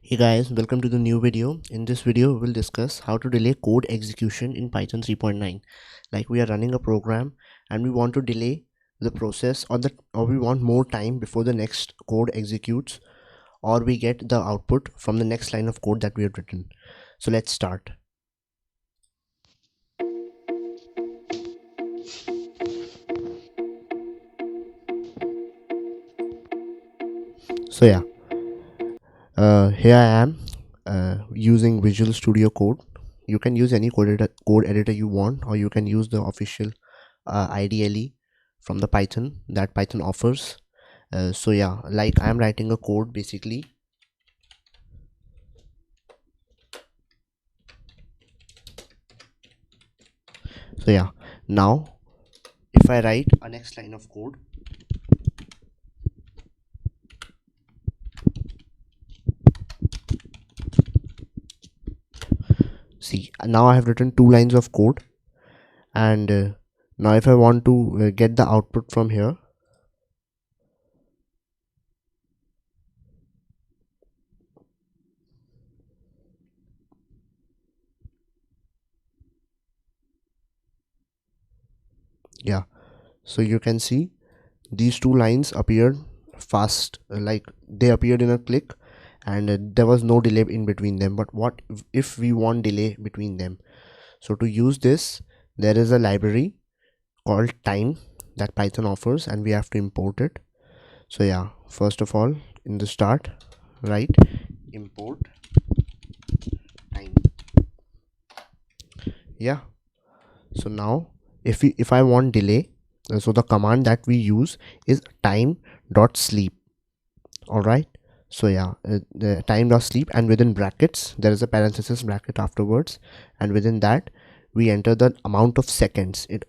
Hey guys, welcome to the new video. In this video, we'll discuss how to delay code execution in Python 3.9. Like we are running a program and we want to delay the process or we want more time before the next code executes or we get the output from the next line of code that we have written. So let's start. So yeah, here I am using Visual Studio Code. You can use any code editor you want, or you can use the official IDLE from the Python that Python offers. So yeah, like I'm writing a code basically. So yeah, now if I write a next line of code, see, now I have written 2 lines of code, and now if I want to get the output from here, yeah, so you can see these 2 lines appeared fast, like they appeared in a click, and there was no delay in between them. But what if we want delay between them? So to use this, there is a library called time that Python offers, and we have to import it. So yeah, first of all, in the start, write import time. Yeah, so now if I want delay, so the command that we use is time.sleep. All right, so yeah, the time.sleep, and within brackets there is a parenthesis bracket afterwards, and within that we enter the amount of seconds. It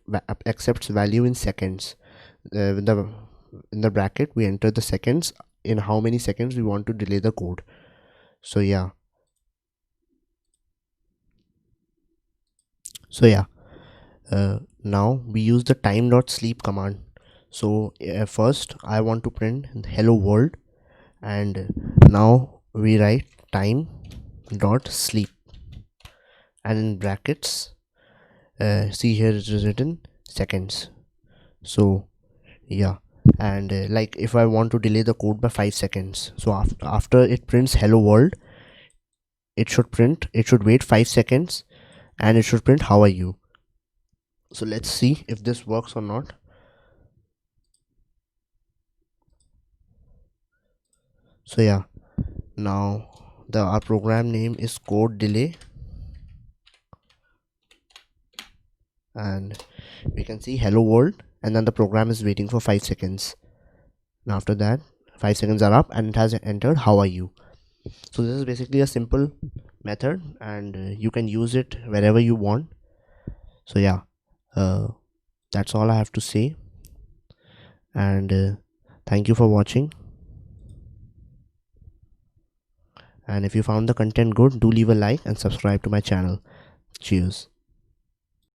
accepts value in seconds. In the bracket we enter the seconds, in how many seconds we want to delay the code. So yeah, now we use the time.sleep command. So first I want to print hello world, and now we write time.sleep, and in brackets, see here it is written seconds. So yeah, and like if I want to delay the code by 5 seconds, so after it prints hello world, it should wait 5 seconds, and it should print how are you. So let's see if this works or not. So yeah, now our program name is code delay, and we can see hello world, and then the program is waiting for 5 seconds, and after that 5 seconds are up and it has entered how are you. So this is basically a simple method, and you can use it wherever you want. So yeah, that's all I have to say, and thank you for watching. And if you found the content good, do leave a like and subscribe to my channel. Cheers.